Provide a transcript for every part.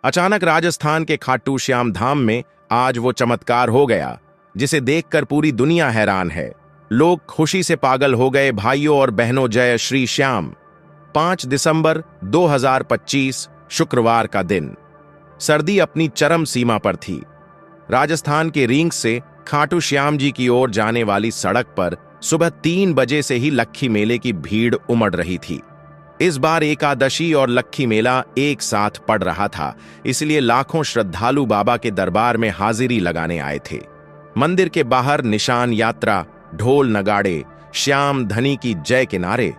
अचानक राजस्थान के खाटू श्याम धाम में आज वो चमत्कार हो गया जिसे देखकर पूरी दुनिया हैरान है। लोग खुशी से पागल हो गए। भाइयों और बहनों, जय श्री श्याम। 5 दिसंबर 2025 शुक्रवार का दिन। सर्दी अपनी चरम सीमा पर थी। राजस्थान के रींग से खाटू श्याम जी की ओर जाने वाली सड़क पर सुबह 3 बजे से ही लक्खी मेले की भीड़ उमड़ रही थी। इस बार एकादशी और लक्खी मेला एक साथ पड़ रहा था, इसलिए लाखों श्रद्धालु बाबा के दरबार में हाजिरी लगाने आए थे। मंदिर के बाहर निशान यात्रा, ढोल नगाड़े, श्याम धनी की जय के नारे,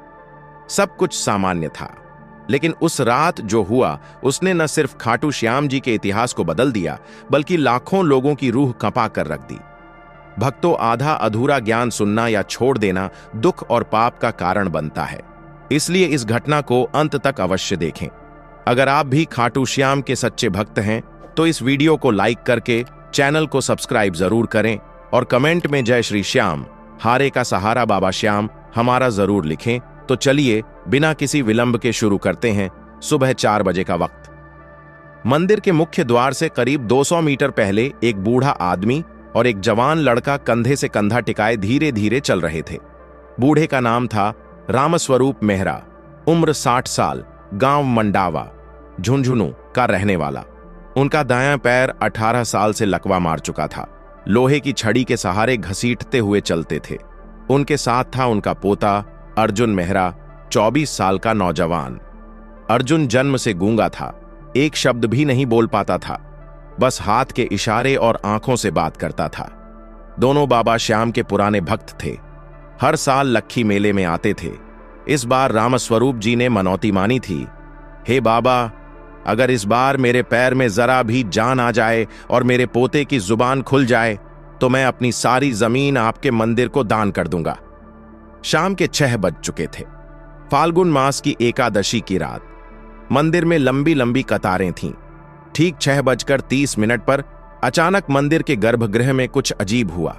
सब कुछ सामान्य था। लेकिन उस रात जो हुआ उसने न सिर्फ खाटू श्याम जी के इतिहास को बदल दिया, बल्कि लाखों लोगों की रूह कंपा कर रख दी। भक्तों, आधा अधूरा ज्ञान सुनना या छोड़ देना दुख और पाप का कारण बनता है, इसलिए इस घटना को अंत तक अवश्य देखें। अगर आप भी खाटू श्याम के सच्चे भक्त हैं तो इस वीडियो को लाइक करके चैनल को सब्सक्राइब जरूर करें और कमेंट में जय श्री श्याम, हारे का सहारा बाबा श्याम हमारा जरूर लिखें। तो चलिए बिना किसी विलंब के शुरू करते हैं। सुबह 4 बजे का वक्त। मंदिर के मुख्य द्वार से करीब 200 मीटर पहले एक बूढ़ा आदमी और एक जवान लड़का कंधे से कंधा टिकाए धीरे धीरे चल रहे थे। बूढ़े का नाम था रामस्वरूप मेहरा, उम्र 60 साल, गांव मंडावा, झुंझुनू का रहने वाला। उनका दायां पैर 18 साल से लकवा मार चुका था। लोहे की छड़ी के सहारे घसीटते हुए चलते थे। उनके साथ था उनका पोता अर्जुन मेहरा, 24 साल का नौजवान। अर्जुन जन्म से गूंगा था, एक शब्द भी नहीं बोल पाता था, बस हाथ के इशारे और आंखों से बात करता था। दोनों बाबा श्याम के पुराने भक्त थे। हर साल लक्खी मेले में आते थे। इस बार रामस्वरूप जी ने मनौती मानी थी। हे बाबा, अगर इस बार मेरे पैर में जरा भी जान आ जाए और मेरे पोते की जुबान खुल जाए तो मैं अपनी सारी जमीन आपके मंदिर को दान कर दूंगा। शाम के 6 बज चुके थे। फाल्गुन मास की एकादशी की रात। मंदिर में लंबी लंबी कतारें थीं। ठीक 6:30 पर अचानक मंदिर के गर्भगृह में कुछ अजीब हुआ।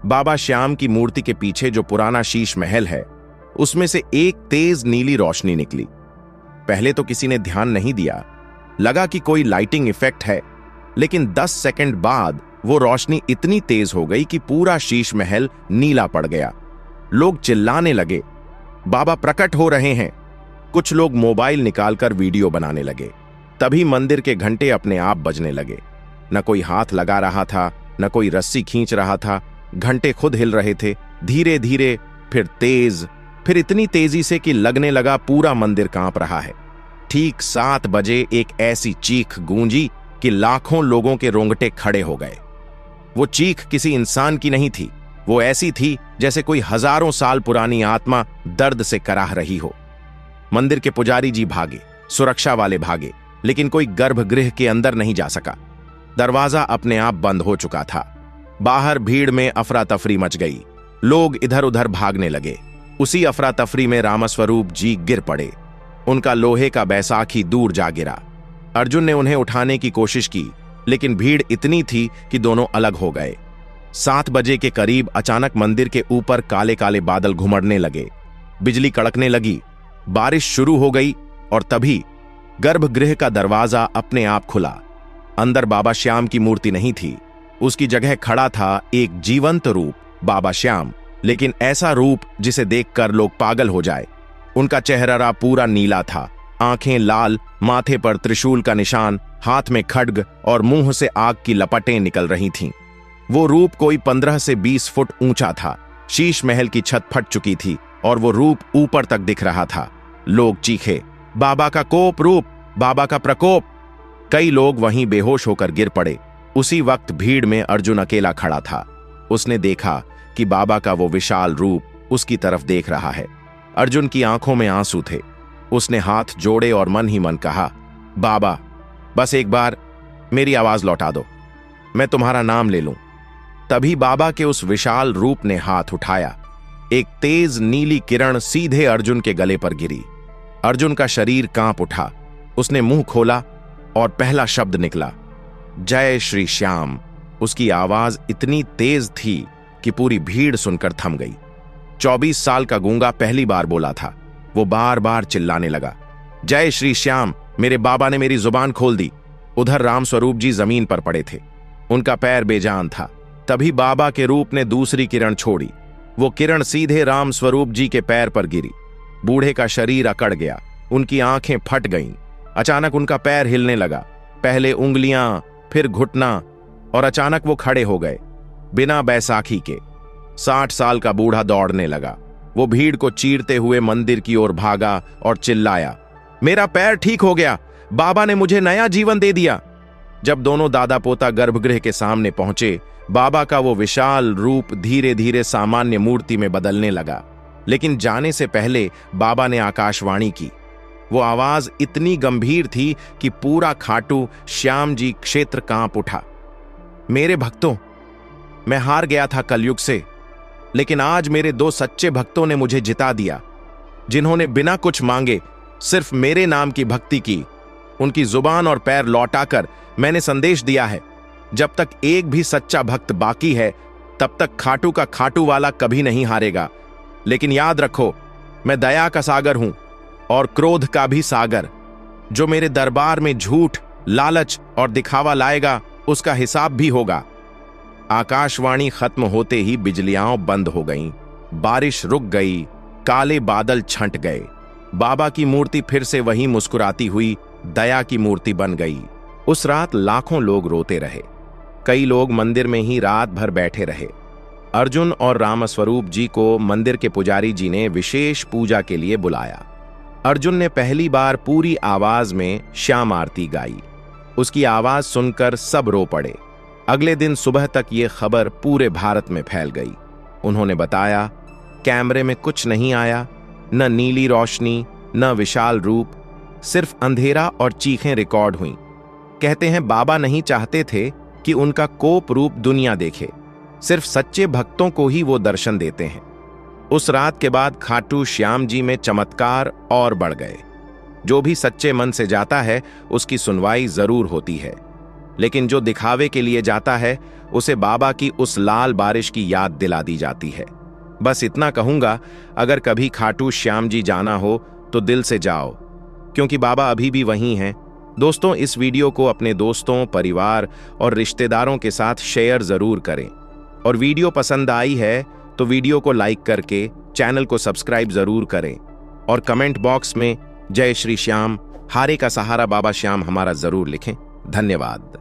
बाबा श्याम की मूर्ति के पीछे जो पुराना शीश महल है, उसमें से एक तेज नीली रोशनी निकली। पहले तो किसी ने ध्यान नहीं दिया, लगा कि कोई लाइटिंग इफेक्ट है, लेकिन 10 सेकंड बाद वो रोशनी इतनी तेज हो गई कि पूरा शीश महल नीला पड़ गया। लोग चिल्लाने लगे, बाबा प्रकट हो रहे हैं। कुछ लोग मोबाइल निकालकर वीडियो बनाने लगे। तभी मंदिर के घंटे अपने आप बजने लगे। न कोई हाथ लगा रहा था, न कोई रस्सी खींच रहा था। घंटे खुद हिल रहे थे, धीरे धीरे, फिर तेज, फिर इतनी तेजी से कि लगने लगा पूरा मंदिर कांप रहा है। ठीक 7 बजे एक ऐसी चीख गूंजी कि लाखों लोगों के रोंगटे खड़े हो गए। वो चीख किसी इंसान की नहीं थी, वो ऐसी थी जैसे कोई हजारों साल पुरानी आत्मा दर्द से कराह रही हो। मंदिर के पुजारी जी भागे, सुरक्षा वाले भागे, लेकिन कोई गर्भगृह के अंदर नहीं जा सका। दरवाजा अपने आप बंद हो चुका था। बाहर भीड़ में अफरा तफरी मच गई। लोग इधर उधर भागने लगे। उसी अफरा तफरी में रामस्वरूप जी गिर पड़े। उनका लोहे का बैसाखी दूर जा गिरा। अर्जुन ने उन्हें उठाने की कोशिश की, लेकिन भीड़ इतनी थी कि दोनों अलग हो गए। 7 बजे के करीब अचानक मंदिर के ऊपर काले काले बादल घुमड़ने लगे। बिजली कड़कने लगी, बारिश शुरू हो गई और तभी गर्भगृह का दरवाजा अपने आप खुला। अंदर बाबा श्याम की मूर्ति नहीं थी, उसकी जगह खड़ा था एक जीवंत रूप, बाबा श्याम, लेकिन ऐसा रूप जिसे देखकर लोग पागल हो जाए। उनका चेहरा पूरा नीला था, आंखें लाल, माथे पर त्रिशूल का निशान, हाथ में खड्ग और मुंह से आग की लपटें निकल रही थीं। वो रूप कोई 15 से 20 फुट ऊंचा था। शीश महल की छत फट चुकी थी और वो रूप ऊपर तक दिख रहा था। लोग चीखे, बाबा का कोप रूप, बाबा का प्रकोप। कई लोग वहीं बेहोश होकर गिर पड़े। उसी वक्त भीड़ में अर्जुन अकेला खड़ा था। उसने देखा कि बाबा का वो विशाल रूप उसकी तरफ देख रहा है। अर्जुन की आंखों में आंसू थे। उसने हाथ जोड़े और मन ही मन कहा, बाबा, बस एक बार मेरी आवाज लौटा दो, मैं तुम्हारा नाम ले लूं। तभी बाबा के उस विशाल रूप ने हाथ उठाया। एक तेज नीली किरण सीधे अर्जुन के गले पर गिरी। अर्जुन का शरीर कांप उठा। उसने मुंह खोला और पहला शब्द निकला, जय श्री श्याम। उसकी आवाज इतनी तेज थी कि पूरी भीड़ सुनकर थम गई। 24 साल का गूंगा पहली बार बोला था। वो बार बार चिल्लाने लगा, जय श्री श्याम, मेरे बाबा ने मेरी जुबान खोल दी। उधर रामस्वरूप जी जमीन पर पड़े थे। उनका पैर बेजान था। तभी बाबा के रूप ने दूसरी किरण छोड़ी। वो किरण सीधे रामस्वरूप जी के पैर पर गिरी। बूढ़े का शरीर अकड़ गया, उनकी आंखें फट गईं। अचानक उनका पैर हिलने लगा, पहले उंगलियां, फिर घुटना, और अचानक वो खड़े हो गए बिना बैसाखी के। 60 साल का बूढ़ा दौड़ने लगा। वो भीड़ को चीरते हुए मंदिर की ओर भागा और चिल्लाया, मेरा पैर ठीक हो गया, बाबा ने मुझे नया जीवन दे दिया। जब दोनों दादा पोता गर्भगृह के सामने पहुंचे, बाबा का वो विशाल रूप धीरे धीरे सामान्य मूर्ति में बदलने लगा। लेकिन जाने से पहले बाबा ने आकाशवाणी की। वो आवाज इतनी गंभीर थी कि पूरा खाटू श्याम जी क्षेत्र कांप उठा। मेरे भक्तों, मैं हार गया था कलयुग से, लेकिन आज मेरे 2 सच्चे भक्तों ने मुझे जिता दिया, जिन्होंने बिना कुछ मांगे सिर्फ मेरे नाम की भक्ति की। उनकी जुबान और पैर लौटाकर मैंने संदेश दिया है, जब तक एक भी सच्चा भक्त बाकी है, तब तक खाटू का खाटू वाला कभी नहीं हारेगा। लेकिन याद रखो, मैं दया का सागर हूं और क्रोध का भी सागर। जो मेरे दरबार में झूठ, लालच और दिखावा लाएगा, उसका हिसाब भी होगा। आकाशवाणी खत्म होते ही बिजलियां बंद हो गईं, बारिश रुक गई, काले बादल छंट गए। बाबा की मूर्ति फिर से वही मुस्कुराती हुई दया की मूर्ति बन गई। उस रात लाखों लोग रोते रहे। कई लोग मंदिर में ही रात भर बैठे रहे। अर्जुन और रामस्वरूप जी को मंदिर के पुजारी जी ने विशेष पूजा के लिए बुलाया। अर्जुन ने पहली बार पूरी आवाज में श्याम आरती गाई। उसकी आवाज सुनकर सब रो पड़े। अगले दिन सुबह तक ये खबर पूरे भारत में फैल गई। उन्होंने बताया, कैमरे में कुछ नहीं आया, न नीली रोशनी, न विशाल रूप, सिर्फ अंधेरा और चीखें रिकॉर्ड हुईं। कहते हैं बाबा नहीं चाहते थे कि उनका कोप रूप दुनिया देखे, सिर्फ सच्चे भक्तों को ही वो दर्शन देते हैं। उस रात के बाद खाटू श्याम जी में चमत्कार और बढ़ गए। जो भी सच्चे मन से जाता है, उसकी सुनवाई जरूर होती है, लेकिन जो दिखावे के लिए जाता है, उसे बाबा की उस लाल बारिश की याद दिला दी जाती है। बस इतना कहूंगा, अगर कभी खाटू श्याम जी जाना हो तो दिल से जाओ, क्योंकि बाबा अभी भी वहीं हैं। दोस्तों, इस वीडियो को अपने दोस्तों, परिवार और रिश्तेदारों के साथ शेयर जरूर करें, और वीडियो पसंद आई है तो वीडियो को लाइक करके चैनल को सब्सक्राइब जरूर करें, और कमेंट बॉक्स में जय श्री श्याम, हारे का सहारा बाबा श्याम हमारा जरूर लिखें। धन्यवाद।